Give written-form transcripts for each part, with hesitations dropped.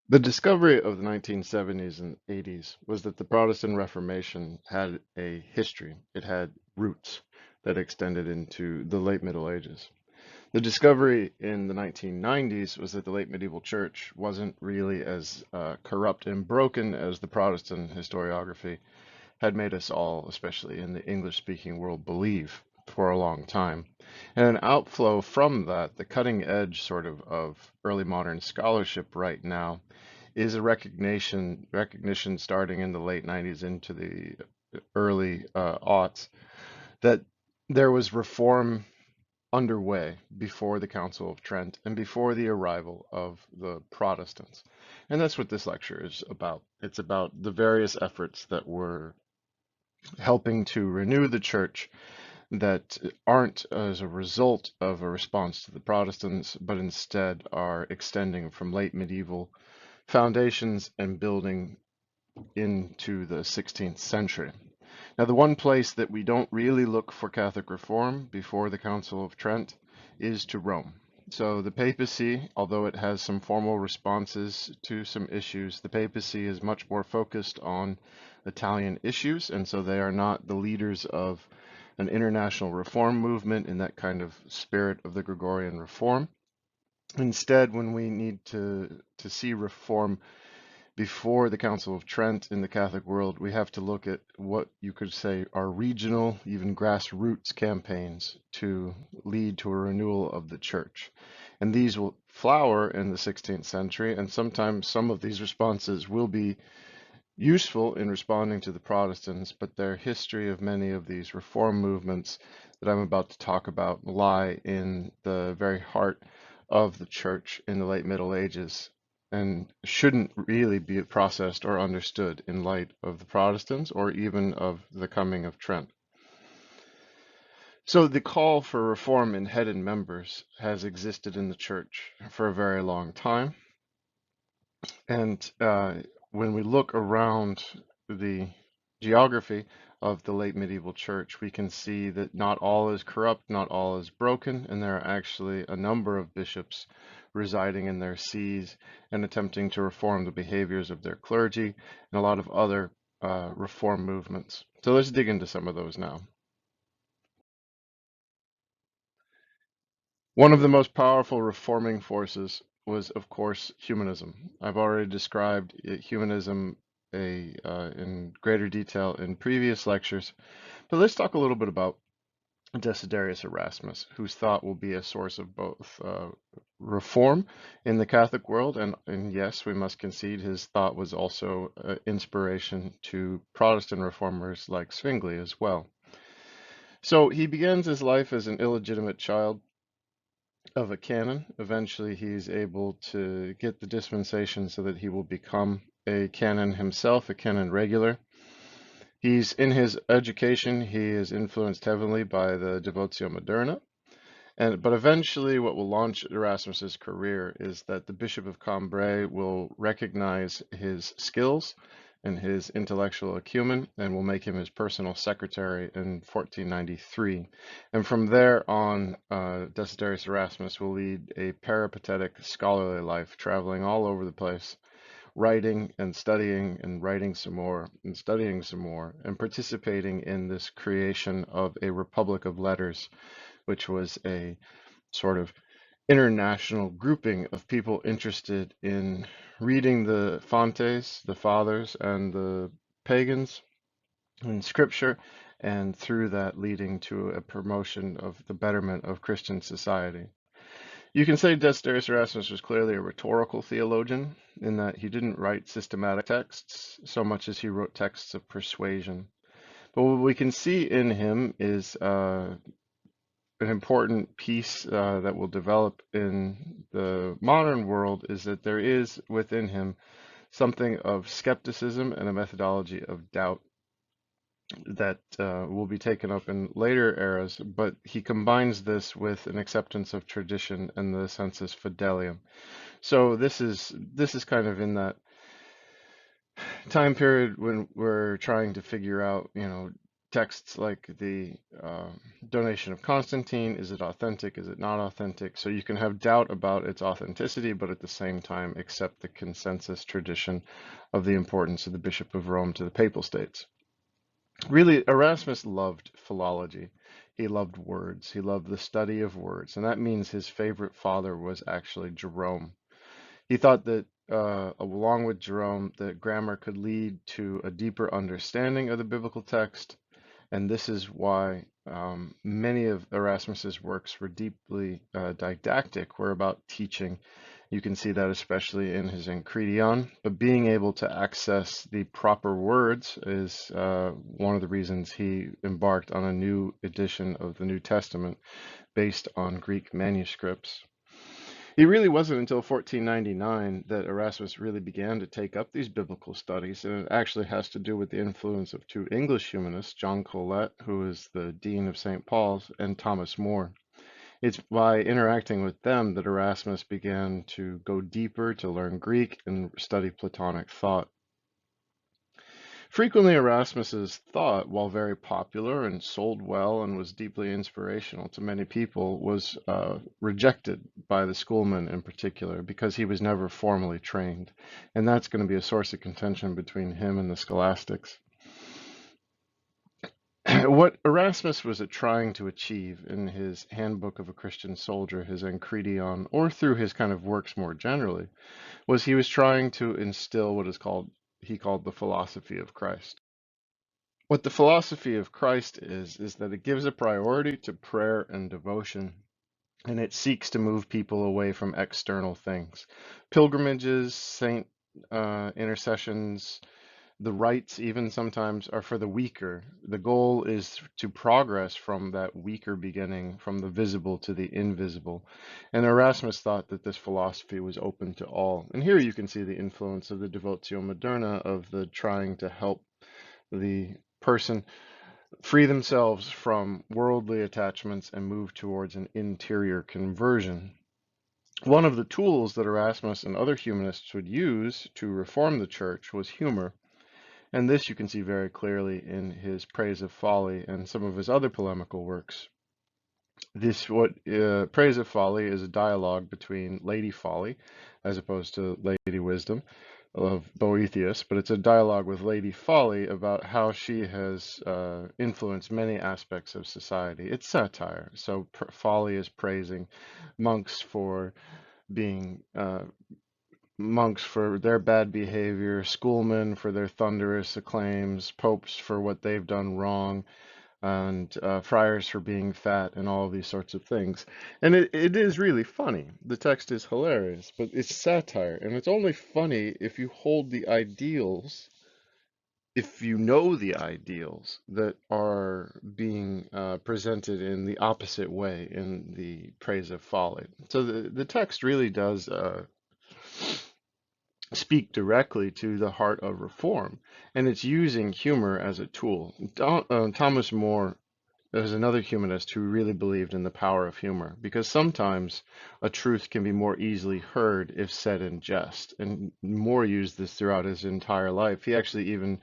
The discovery of the 1970s and 80s was that the Protestant Reformation had a history. It had roots that extended into the late Middle Ages. The discovery in the 1990s was that the late medieval church wasn't really as corrupt and broken as the Protestant historiography had made us all, especially in the English-speaking world, believe for a long time. And an outflow from that, the cutting edge of early modern scholarship right now, is a recognition starting in the late 90s into the early aughts that there was reform underway before the Council of Trent and before the arrival of the Protestants. And that's what this lecture is about. It's about the various efforts that were helping to renew the church that aren't as a result of a response to the Protestants, but instead are extending from late medieval foundations and building into the 16th century. Now, the one place that we don't really look for Catholic reform before the Council of Trent is to Rome. So the papacy, although it has some formal responses to some issues, the papacy is much more focused on Italian issues, and so they are not the leaders of an international reform movement in that kind of spirit of the Gregorian reform. Instead, when we need to see reform before the Council of Trent in the Catholic world, we have to look at what you could say are regional, even grassroots campaigns to lead to a renewal of the church. And these will flower in the 16th century, and sometimes some of these responses will be useful in responding to the Protestants, but their history of many of these reform movements that I'm about to talk about lie in the very heart of the church in the late Middle Ages and shouldn't really be processed or understood in light of the Protestants or even of the coming of Trent. So the call for reform in head and members has existed in the church for a very long time. And when we look around the geography of the late medieval church, we can see that not all is corrupt, not all is broken, and there are actually a number of bishops residing in their sees and attempting to reform the behaviors of their clergy and a lot of other reform movements. So let's dig into some of those now. One of the most powerful reforming forces was, of course, humanism. I've already described humanism in greater detail in previous lectures, but let's talk a little bit about Desiderius Erasmus, whose thought will be a source of both reform in the Catholic world, and yes, we must concede his thought was also inspiration to Protestant reformers like Zwingli as well. So he begins his life as an illegitimate child of a canon. Eventually, he's able to get the dispensation so that he will become a canon himself, a canon regular. He's in his education, he is influenced heavily by the Devotio Moderna. But eventually, what will launch Erasmus's career is that the Bishop of Cambrai will recognize his skills and his intellectual acumen and will make him his personal secretary in 1493. And from there on, Desiderius Erasmus will lead a peripatetic scholarly life, traveling all over the place, writing and studying and writing some more and studying some more and participating in this creation of a Republic of Letters, which was a sort of international grouping of people interested in reading the Fontes, the Fathers, and the pagans in Scripture, and through that leading to a promotion of the betterment of Christian society. You can say Desiderius Erasmus was clearly a rhetorical theologian in that he didn't write systematic texts so much as he wrote texts of persuasion. But what we can see in him is an important piece that will develop in the modern world is that there is within him something of skepticism and a methodology of doubt that will be taken up in later eras, but he combines this with an acceptance of tradition and the sensus fidelium. So this is kind of in that time period when we're trying to figure out, texts like the Donation of Constantine. Is it authentic? Is it not authentic? So you can have doubt about its authenticity, but at the same time accept the consensus tradition of the importance of the Bishop of Rome to the Papal States. Really, Erasmus loved philology. He loved words. He loved the study of words. And that means his favorite father was actually Jerome. He thought that, along with Jerome, that grammar could lead to a deeper understanding of the biblical text. And this is why many of Erasmus's works were deeply didactic, were about teaching. You can see that especially in his Enchiridion, but being able to access the proper words is one of the reasons he embarked on a new edition of the New Testament based on Greek manuscripts. It really wasn't until 1499 that Erasmus really began to take up these biblical studies, and it actually has to do with the influence of two English humanists, John Colet, who is the Dean of St. Paul's, and Thomas More. It's by interacting with them that Erasmus began to go deeper to learn Greek and study Platonic thought. Frequently, Erasmus's thought, while very popular and sold well and was deeply inspirational to many people, was rejected by the schoolmen in particular because he was never formally trained. And that's going to be a source of contention between him and the scholastics. What Erasmus was trying to achieve in his Handbook of a Christian Soldier, his Enchiridion, or through his kind of works more generally, was he was trying to instill what he called the philosophy of Christ. What the philosophy of Christ is that it gives a priority to prayer and devotion, and it seeks to move people away from external things. Pilgrimages, saint intercessions, the rites even sometimes are for the weaker. The goal is to progress from that weaker beginning, from the visible to the invisible. And Erasmus thought that this philosophy was open to all. And here you can see the influence of the Devotio Moderna, of the trying to help the person free themselves from worldly attachments and move towards an interior conversion. One of the tools that Erasmus and other humanists would use to reform the church was humor. And this you can see very clearly in his Praise of Folly and some of his other polemical works. Praise of Folly is a dialogue between Lady Folly, as opposed to Lady Wisdom of Boethius, but it's a dialogue with Lady Folly about how she has influenced many aspects of society. It's satire. So Folly is praising monks for being monks for their bad behavior, schoolmen for their thunderous acclaims, popes for what they've done wrong, and friars for being fat, and all of these sorts of things. And it is really funny. The text is hilarious, but it's satire, and it's only funny if you hold the ideals, if you know the ideals that are being presented in the opposite way in the Praise of Folly. So the text really does speak directly to the heart of reform, and it's using humor as a tool. Thomas More is another humanist who really believed in the power of humor, because sometimes a truth can be more easily heard if said in jest, and More used this throughout his entire life. He actually even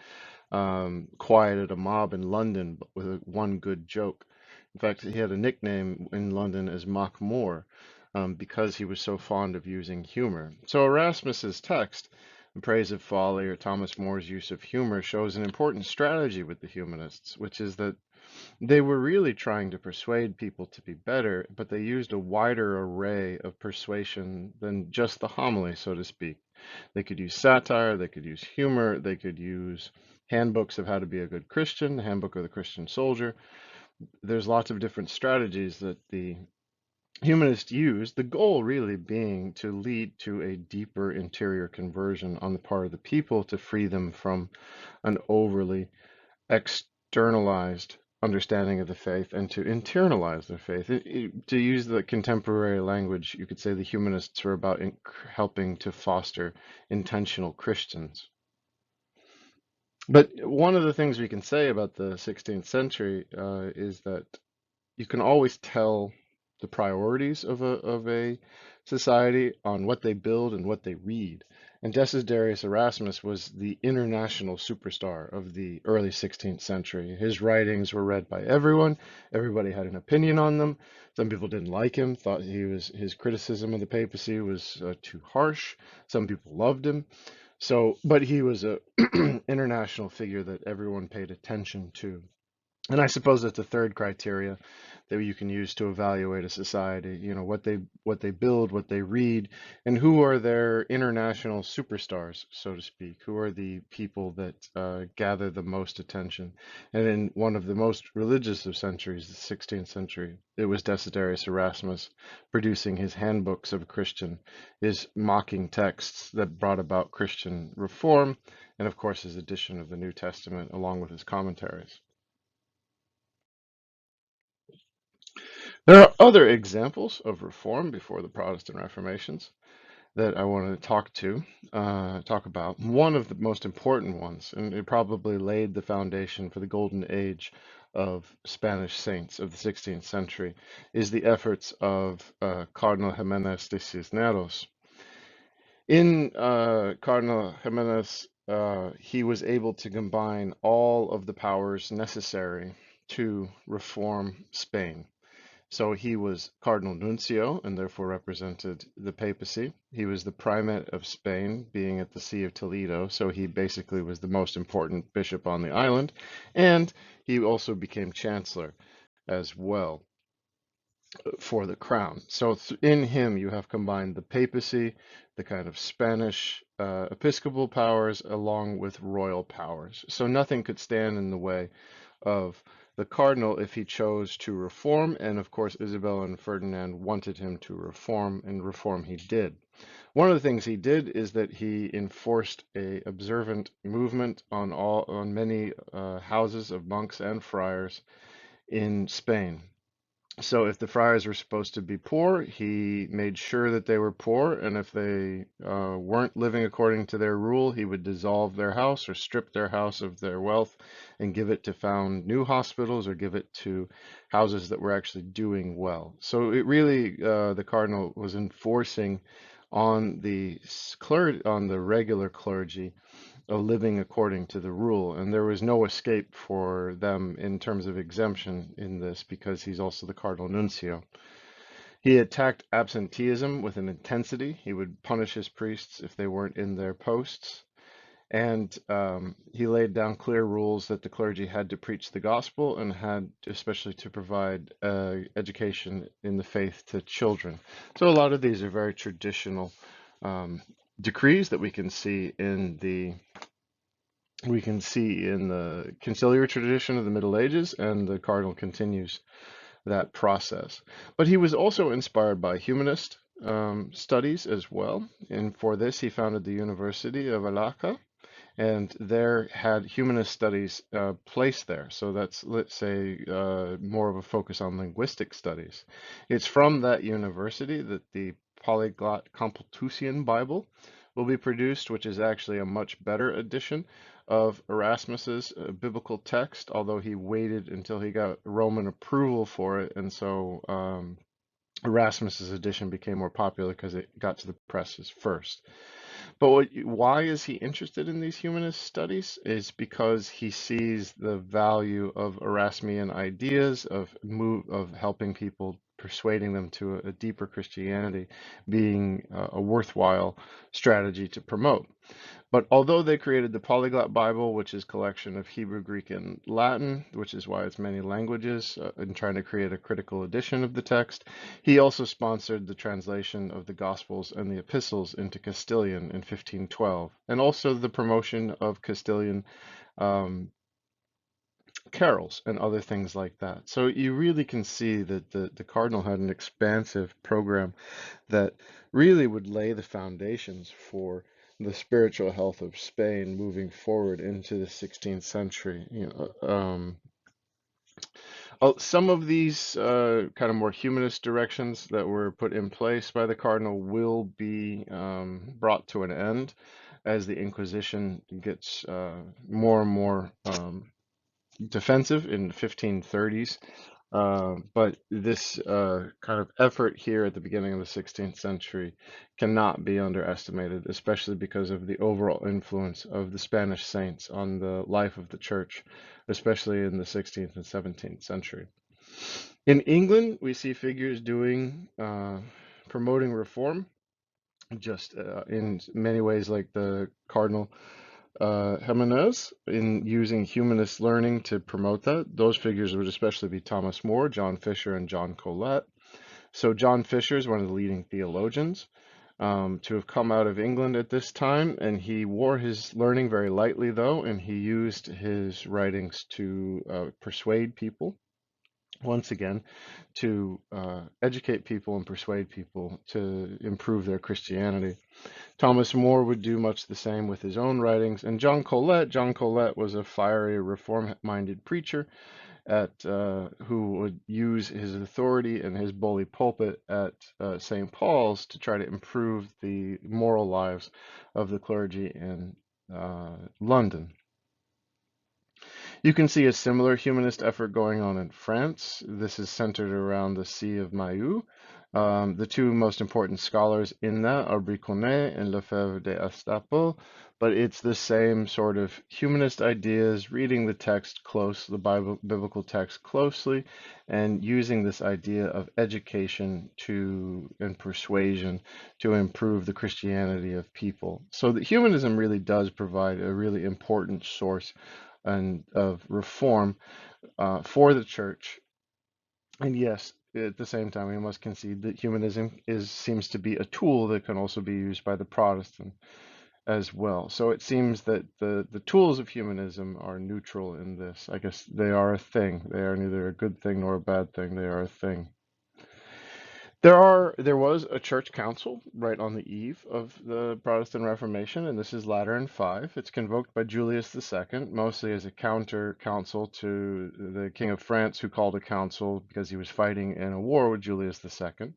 quieted a mob in London with one good joke. In fact, he had a nickname in London as Mock More, because he was so fond of using humor. So Erasmus's text, In Praise of Folly, or Thomas More's use of humor, shows an important strategy with the humanists, which is that they were really trying to persuade people to be better, but they used a wider array of persuasion than just the homily, so to speak. They could use satire, they could use humor, they could use handbooks of how to be a good Christian, the Handbook of the Christian Soldier. There's lots of different strategies that the humanists use, the goal really being to lead to a deeper interior conversion on the part of the people, to free them from an overly externalized understanding of the faith and to internalize their faith. To use the contemporary language, you could say the humanists were about helping to foster intentional Christians. But one of the things we can say about the 16th century is that you can always tell the priorities of a society on what they build and what they read. And Desiderius Erasmus was the international superstar of the early 16th century. His writings were read by everyone. Everybody had an opinion on them. Some people didn't like him, thought his criticism of the papacy was too harsh. Some people loved him. So, but he was a international figure that everyone paid attention to. And I suppose that's a third criteria that you can use to evaluate a society, what they build, what they read, and who are their international superstars, so to speak, who are the people that gather the most attention. And in one of the most religious of centuries, the 16th century, it was Desiderius Erasmus producing his handbooks of a Christian, his mocking texts that brought about Christian reform, and of course his edition of the New Testament along with his commentaries. There are other examples of reform before the Protestant Reformations that I want to talk about. One of the most important ones, and it probably laid the foundation for the golden age of Spanish saints of the 16th century, is the efforts of Cardinal Jimenez de Cisneros. In Cardinal Jimenez, he was able to combine all of the powers necessary to reform Spain. So he was Cardinal Nuncio and therefore represented the papacy. He was the primate of Spain, being at the See of Toledo, so he basically was the most important bishop on the island. And he also became chancellor as well for the crown. So in him, you have combined the papacy, the kind of Spanish episcopal powers, along with royal powers. So nothing could stand in the way of the cardinal if he chose to reform. And of course, Isabella and Ferdinand wanted him to reform, and reform he did. One of the things he did is that he enforced a observant movement on many houses of monks and friars in Spain. So if the friars were supposed to be poor, he made sure that they were poor, and if they weren't living according to their rule, he would dissolve their house or strip their house of their wealth and give it to found new hospitals or give it to houses that were actually doing well. So it really, the cardinal was enforcing on on the regular clergy living according to the rule, and there was no escape for them in terms of exemption in this because he's also the Cardinal Nuncio. He attacked absenteeism with an intensity. He would punish his priests if they weren't in their posts. And he laid down clear rules that the clergy had to preach the gospel and had especially to provide education in the faith to children. So a lot of these are very traditional decrees that we can see in the conciliar tradition of the Middle Ages, and the cardinal continues that process. But he was also inspired by humanist studies as well, and for this he founded the University of Alcalá, and there had humanist studies placed there. So that's, let's say, more of a focus on linguistic studies. It's from that university that the polyglot Complutensian Bible will be produced, which is actually a much better edition of Erasmus's biblical text, although he waited until he got Roman approval for it, and so Erasmus's edition became more popular because it got to the presses first. But why is he interested in these humanist studies? Is because he sees the value of Erasmian ideas of helping people, persuading them to a deeper Christianity, being a worthwhile strategy to promote. But although they created the Polyglot Bible, which is a collection of Hebrew, Greek, and Latin, which is why it's many languages, in trying to create a critical edition of the text, he also sponsored the translation of the Gospels and the Epistles into Castilian in 1512, and also the promotion of Castilian carols and other things like that. So you really can see that the cardinal had an expansive program that really would lay the foundations for the spiritual health of Spain moving forward into the 16th century. Some of these kind of more humanist directions that were put in place by the cardinal will be brought to an end as the Inquisition gets more and more defensive in the 1530s. But this kind of effort here at the beginning of the 16th century cannot be underestimated, especially because of the overall influence of the Spanish saints on the life of the church, especially in the 16th and 17th century. In England, we see figures doing promoting reform, just in many ways like the Cardinal Jimenez in using humanist learning to promote that. Those figures would especially be Thomas More, John Fisher, and John Colet. So John Fisher is one of the leading theologians to have come out of England at this time, and he wore his learning very lightly, though, and he used his writings to persuade people, once again, to educate people and persuade people to improve their Christianity. Thomas More would do much the same with his own writings. And John Colet was a fiery, reform-minded preacher who would use his authority and his bully pulpit at St. Paul's to try to improve the moral lives of the clergy in London. You can see a similar humanist effort going on in France. This is centered around the Sea of Mailloux. The two most important scholars in that are Briconnet and Lefebvre d'Estapo, but it's the same sort of humanist ideas, reading the text close, the biblical text closely, and using this idea of education and persuasion to improve the Christianity of people. So that humanism really does provide a really important source and of reform for the church. And yes, at the same time, we must concede that humanism seems to be a tool that can also be used by the Protestant as well. So it seems that the tools of humanism are neutral in this. I guess they are a thing. They are neither a good thing nor a bad thing. They are a thing. There was a church council right on the eve of the Protestant Reformation, and this is Lateran V. It's convoked by Julius II, mostly as a counter council to the King of France, who called a council because he was fighting in a war with Julius II.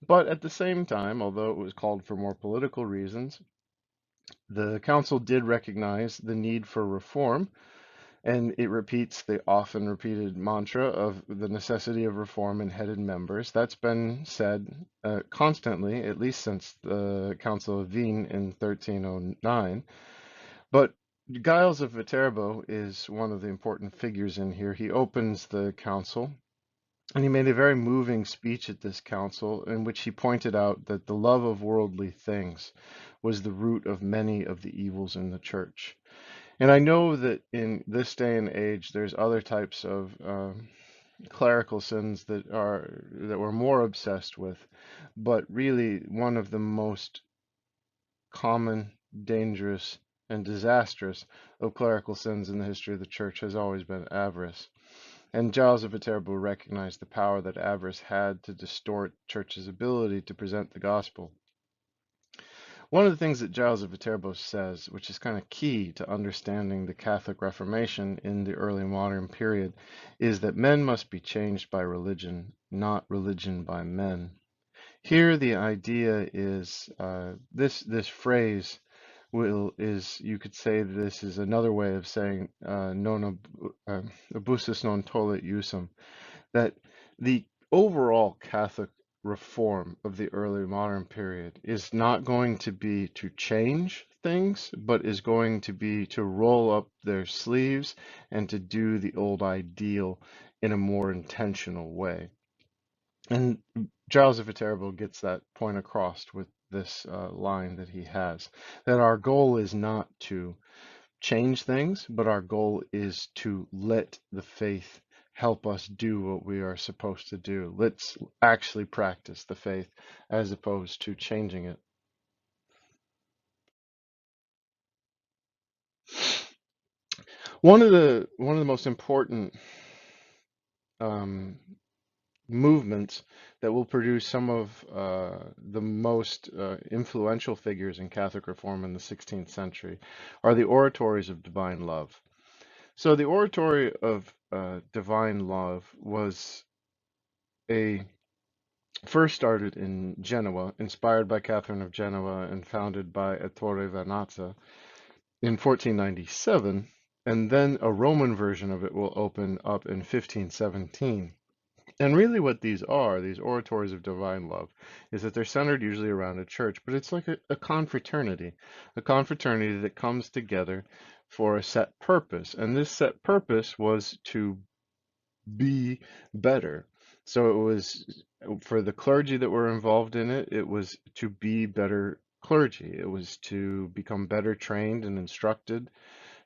But at the same time, although it was called for more political reasons, the council did recognize the need for reform, and it repeats the often repeated mantra of the necessity of reform in headed members. That's been said constantly, at least since the Council of Vienne in 1309. But Giles of Viterbo is one of the important figures in here. He opens the council, and he made a very moving speech at this council in which he pointed out that the love of worldly things was the root of many of the evils in the church. And I know that in this day and age, there's other types of clerical sins that we're more obsessed with, but really one of the most common, dangerous, and disastrous of clerical sins in the history of the church has always been avarice. And Giles of Viterbo recognized the power that avarice had to distort church's ability to present the gospel. One of the things that Giles of Viterbo says, which is kind of key to understanding the Catholic Reformation in the early modern period, is that men must be changed by religion, not religion by men. Here, the idea is this phrase you could say that this is another way of saying non abussus non tollit usum, that the overall Catholic reform of the early modern period is not going to be to change things, but is going to be to roll up their sleeves and to do the old ideal in a more intentional way. And Giles of Viterbo gets that point across with this line that he has, that our goal is not to change things, but our goal is to let the faith help us do what we are supposed to do. Let's actually practice the faith as opposed to changing it. One of the most important um, movements that will produce some of the most influential figures in Catholic reform in the 16th century are the Oratories of Divine Love. So the Oratory of Divine Love was first started in Genoa, inspired by Catherine of Genoa and founded by Ettore Vernazza in 1497, and then a Roman version of it will open up in 1517. And really what these are, these oratories of divine love, is that they're centered usually around a church, but it's like a confraternity that comes together for a set purpose. And this set purpose was to be better. So it was for the clergy that were involved in it, it was to be better clergy. It was to become better trained and instructed,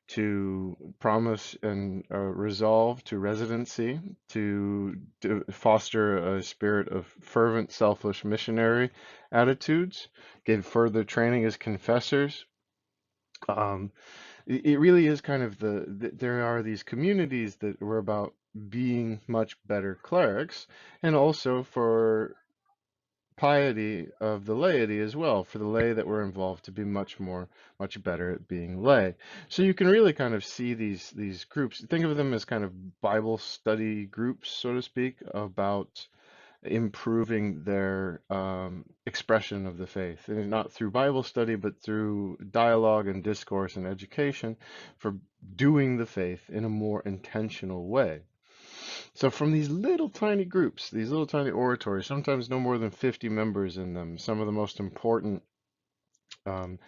to promise and resolve to residency, to foster a spirit of fervent, selfless missionary attitudes, give further training as confessors. Um, it really is kind of there are these communities that were about being much better clerics, and also for piety of the laity as well, for the lay that were involved to be much better at being lay. So you can really kind of see these groups, think of them as kind of Bible study groups, so to speak, about improving their expression of the faith, and not through Bible study, but through dialogue and discourse and education for doing the faith in a more intentional way. So from these little tiny groups, these little tiny oratories, sometimes no more than 50 members in them, some of the most important um,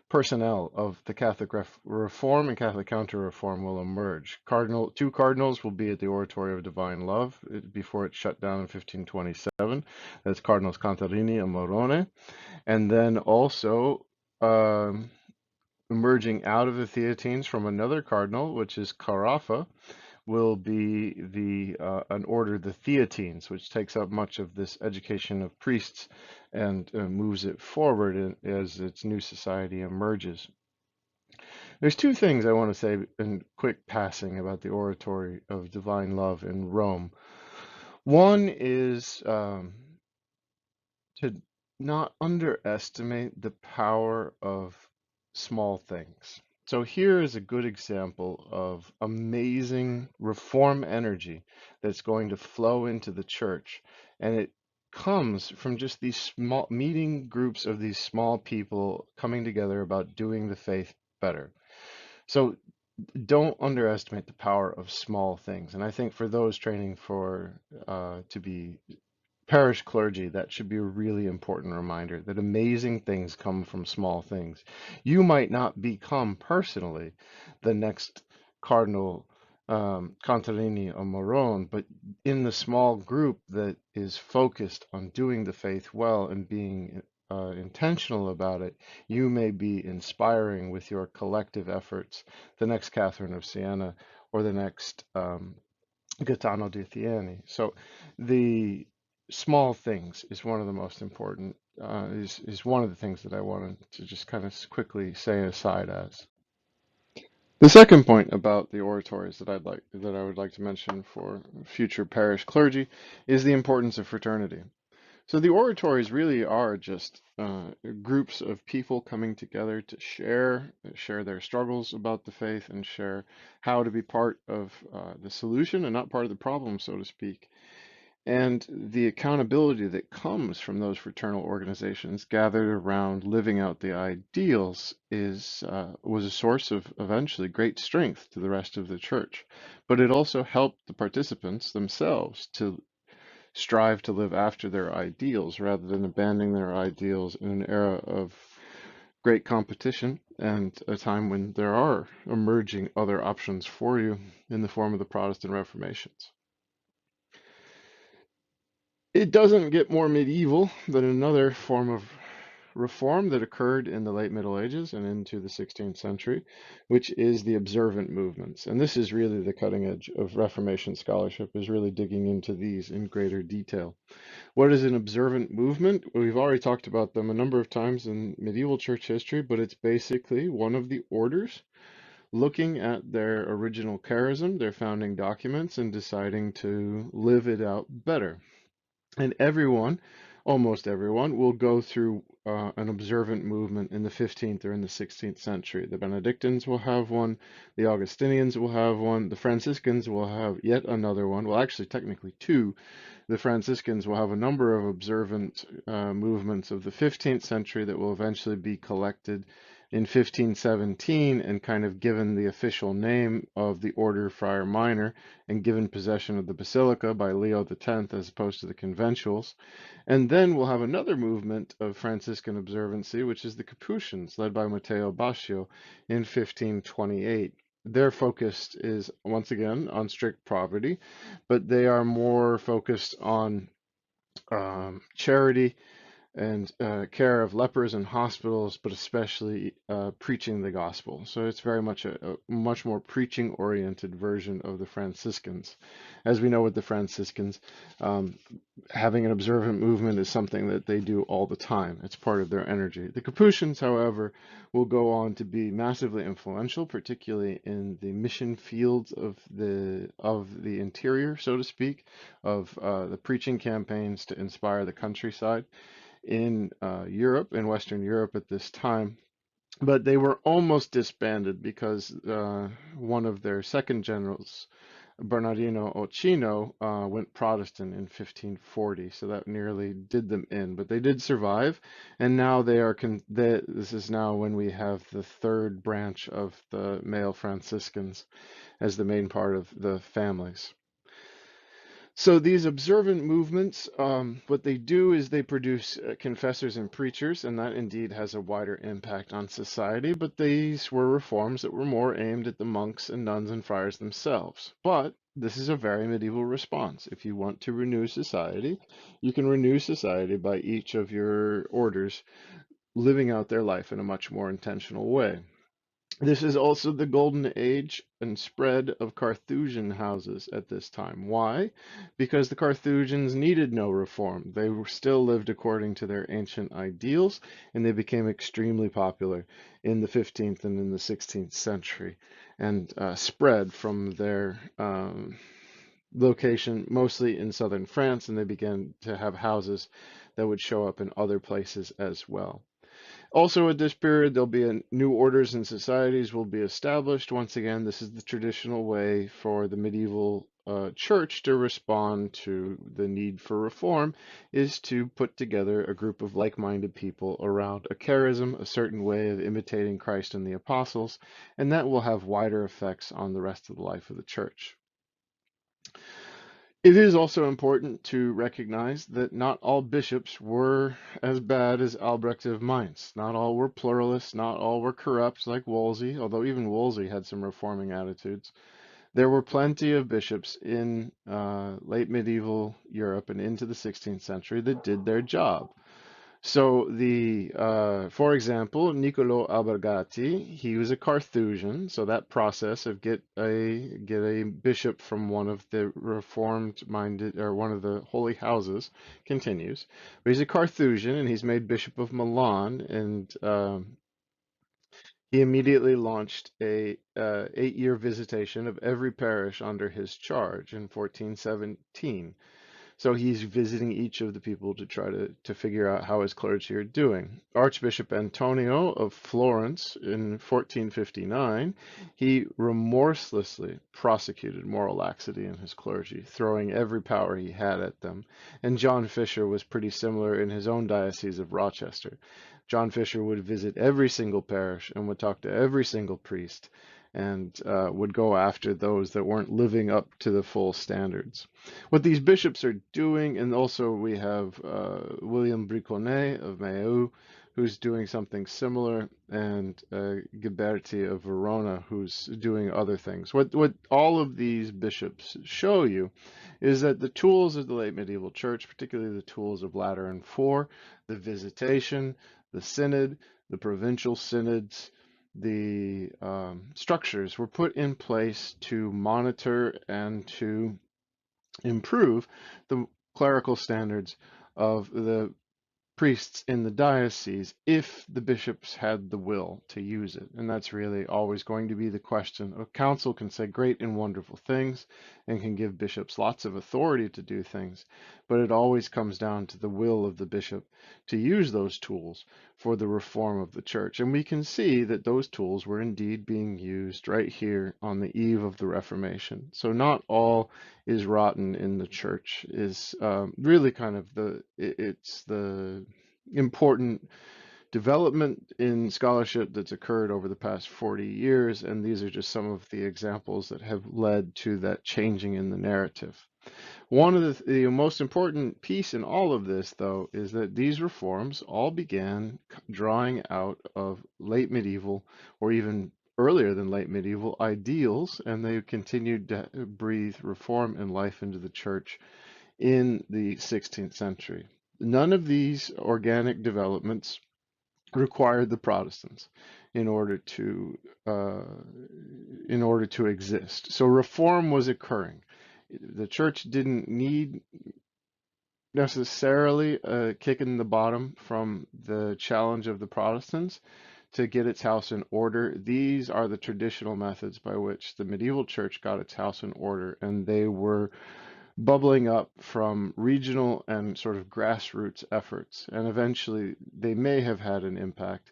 personnel of the Catholic Reform and Catholic Counter-Reform will emerge. Two cardinals will be at the Oratory of Divine Love before it shut down in 1527. That's Cardinals Contarini and Morone. And then also emerging out of the Theatines from another cardinal, which is Carafa, will be an order, the Theatines, which takes up much of this education of priests and moves it forward as its new society emerges. There's two things I want to say in quick passing about the Oratory of Divine Love in Rome. One is to not underestimate the power of small things. So here is a good example of amazing reform energy that's going to flow into the church. And it comes from just these small meeting groups of these small people coming together about doing the faith better. So don't underestimate the power of small things. And I think for those training for to be parish clergy, that should be a really important reminder that amazing things come from small things. You might not become personally the next Cardinal Contarini or Morone, but in the small group that is focused on doing the faith well and being intentional about it, you may be inspiring with your collective efforts the next Catherine of Siena or the next Gaetano di Thiene. So the small things is one of the most important, is one of the things that I wanted to just kind of quickly say aside as. The second point about the oratories that I would like to mention for future parish clergy is the importance of fraternity. So the oratories really are just groups of people coming together to share their struggles about the faith and share how to be part of the solution and not part of the problem, so to speak. And the accountability that comes from those fraternal organizations gathered around living out the ideals was a source of eventually great strength to the rest of the church. But it also helped the participants themselves to strive to live after their ideals rather than abandoning their ideals in an era of great competition and a time when there are emerging other options for you in the form of the Protestant Reformations. It doesn't get more medieval than another form of reform that occurred in the late Middle Ages and into the 16th century, which is the observant movements. And this is really the cutting edge of Reformation scholarship, is really digging into these in greater detail. What is an observant movement? We've already talked about them a number of times in medieval church history, but it's basically one of the orders looking at their original charism, their founding documents, and deciding to live it out better. And everyone, almost everyone, will go through an observant movement in the 15th or in the 16th century. The Benedictines will have one, the Augustinians will have one, the Franciscans will have yet another one. Well, actually, technically two. The Franciscans will have a number of observant movements of the 15th century that will eventually be collected in 1517 and kind of given the official name of the Order Friar Minor and given possession of the Basilica by Leo X as opposed to the conventuals. And then we'll have another movement of Franciscan observancy, which is the Capuchins, led by Matteo Baccio in 1528. Their focus is, once again, on strict poverty, but they are more focused on charity and care of lepers in hospitals, but especially preaching the gospel. So it's very much a much more preaching-oriented version of the Franciscans. As we know with the Franciscans, um, having an observant movement is something that they do all the time. It's part of their energy. The Capuchins, however, will go on to be massively influential, particularly in the mission fields of the interior, so to speak, of the preaching campaigns to inspire the countryside in Europe, in Western Europe at this time. But they were almost disbanded because one of their second generals, Bernardino Ochino, went Protestant in 1540, so that nearly did them in. But they did survive, and now this is now when we have the third branch of the male Franciscans as the main part of the families. So these observant movements, what they do is they produce confessors and preachers, and that indeed has a wider impact on society, but these were reforms that were more aimed at the monks and nuns and friars themselves. But this is a very medieval response. If you want to renew society, you can renew society by each of your orders living out their life in a much more intentional way. This is also the golden age and spread of Carthusian houses at this time. Why? Because the Carthusians needed no reform. They still lived according to their ancient ideals, and they became extremely popular in the 15th and in the 16th century, and spread from their location mostly in southern France, and they began to have houses that would show up in other places as well. Also at this period, there'll be new orders and societies will be established. Once again, this is the traditional way for the medieval church to respond to the need for reform, is to put together a group of like-minded people around a charism, a certain way of imitating Christ and the apostles, and that will have wider effects on the rest of the life of the church. It is also important to recognize that not all bishops were as bad as Albrecht of Mainz. Not all were pluralists, not all were corrupt like Wolsey, although even Wolsey had some reforming attitudes. There were plenty of bishops in late medieval Europe and into the 16th century that did their job. So for example, Niccolo Albergati, he was a Carthusian. So that process of get a bishop from one of the reformed minded or one of the holy houses continues. But he's a Carthusian and he's made Bishop of Milan, and he immediately launched a 8-year visitation of every parish under his charge in 1417. So he's visiting each of the people to try to figure out how his clergy are doing. Archbishop Antonio of Florence in 1459, he remorselessly prosecuted moral laxity in his clergy, throwing every power he had at them. And John Fisher was pretty similar in his own diocese of Rochester. John Fisher would visit every single parish and would talk to every single priest and would go after those that weren't living up to the full standards. What these bishops are doing, and also we have William Briconnet of Meaux, who's doing something similar, and Ghiberti of Verona, who's doing other things. What all of these bishops show you is that the tools of the late medieval church, particularly the tools of Lateran IV, the visitation, the synod, the provincial synods, the structures were put in place to monitor and to improve the clerical standards of the priests in the diocese if the bishops had the will to use it. And that's really always going to be the question. A council can say great and wonderful things and can give bishops lots of authority to do things, but it always comes down to the will of the bishop to use those tools for the reform of the church. And we can see that those tools were indeed being used right here on the eve of the Reformation. So not all is rotten in the church is really kind of it's the important development in scholarship that's occurred over the past 40 years, and these are just some of the examples that have led to that changing in the narrative. One of the most important piece in all of this, though, is that these reforms all began drawing out of late medieval or even earlier than late medieval ideals, and they continued to breathe reform and life into the church in the 16th century. None of these organic developments required the Protestants in order to exist. So reform was occurring. The church didn't need necessarily a kick in the bottom from the challenge of the Protestants to get its house in order. These are the traditional methods by which the medieval church got its house in order, and they were bubbling up from regional and sort of grassroots efforts, and eventually they may have had an impact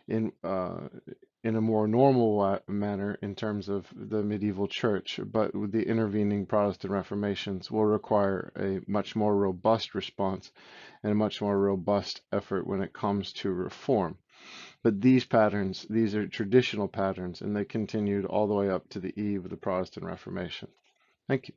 in a more normal manner in terms of the medieval church, but with the intervening Protestant Reformations will require a much more robust response and a much more robust effort when it comes to reform. But these patterns, these are traditional patterns, and they continued all the way up to the eve of the Protestant Reformation. Thank you.